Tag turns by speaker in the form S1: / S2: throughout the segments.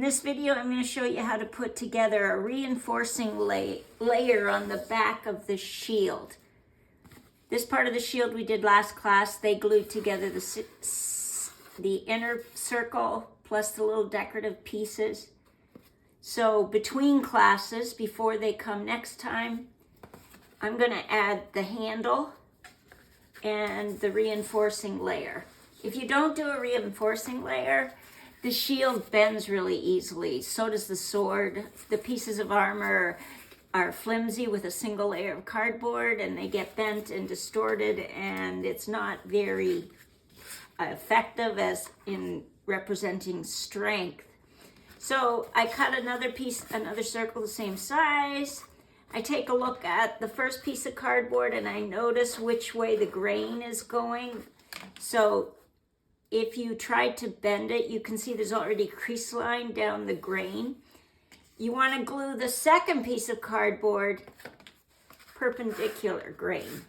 S1: In this video, I'm going to show you how to put together a reinforcing layer on the back of the shield. This part of the shield we did last class. They glued together the inner circle plus the little decorative pieces. So between classes, before they come next time, I'm going to add the handle and the reinforcing layer. If you don't do a reinforcing layer, the shield bends really easily. So does the sword. The pieces of armor are flimsy with a single layer of cardboard, and they get bent and distorted, and it's not very effective as in representing strength. So I cut another circle the same size. I take a look at the first piece of cardboard and I notice which way the grain is going. So if you try to bend it, you can see there's already a crease line down the grain. You want to glue the second piece of cardboard perpendicular grain.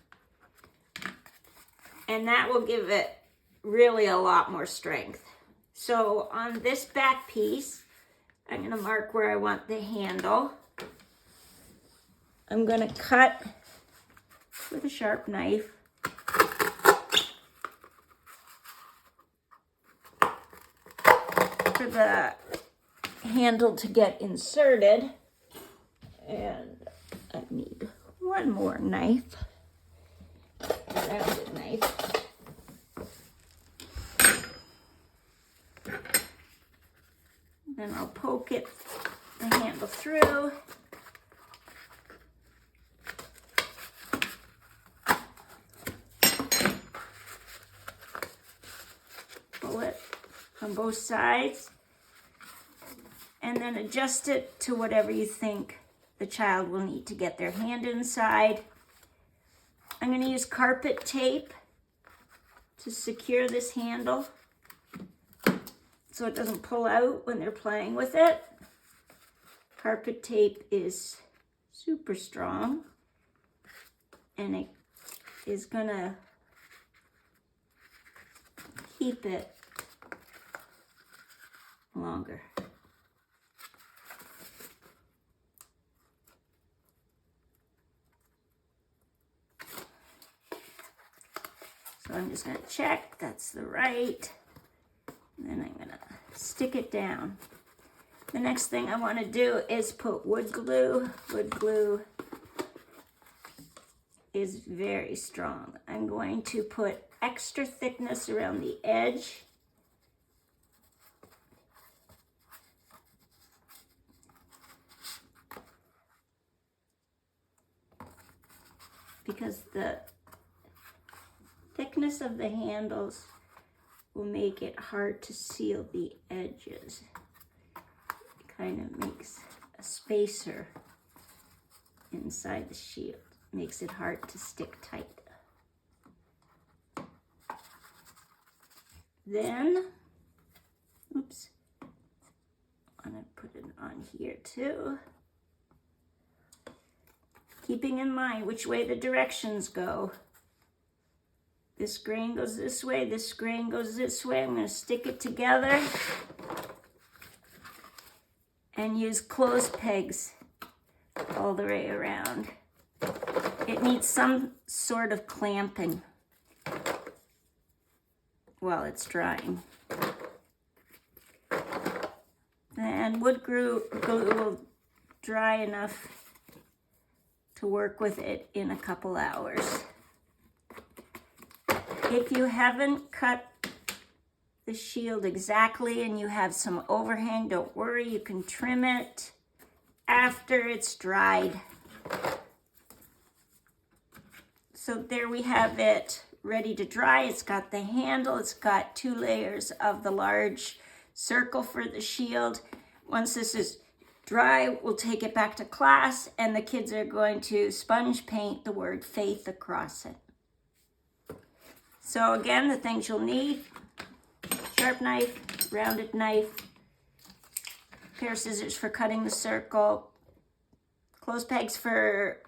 S1: And that will give it really a lot more strength. So on this back piece, I'm going to mark where I want the handle. I'm going to cut with a sharp knife. For the handle to get inserted, and I need one more knife, rounded knife. Then I'll poke the handle through. Pull it on both sides. And then adjust it to whatever you think the child will need to get their hand inside. I'm going to use carpet tape to secure this handle so it doesn't pull out when they're playing with it. Carpet tape is super strong and it is going to keep it longer. So I'm just going to check that's the right, and then I'm going to stick it down. The next thing I want to do is put wood glue. Wood glue is very strong. I'm going to put extra thickness around the edge. Because the thickness of the handles will make it hard to seal the edges. It kind of makes a spacer inside the shield. Makes it hard to stick tight. Then, oops, I'm going to put it on here too. Keeping in mind which way the directions go. This grain goes this way, this grain goes this way. I'm going to stick it together and use clothes pegs all the way around. It needs some sort of clamping while it's drying. And wood glue will dry enough to work with it in a couple hours. If you haven't cut the shield exactly and you have some overhang, don't worry, you can trim it after it's dried. So there we have it ready to dry. It's got the handle, it's got 2 layers of the large circle for the shield. Once this is dry, we'll take it back to class and the kids are going to sponge paint the word faith across it. So again, the things you'll need: sharp knife, rounded knife, pair of scissors for cutting the circle, clothes pegs for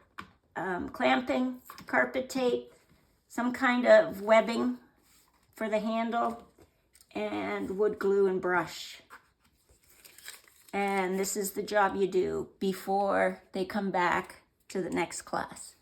S1: clamping, carpet tape, some kind of webbing for the handle, and wood glue and brush. And this is the job you do before they come back to the next class.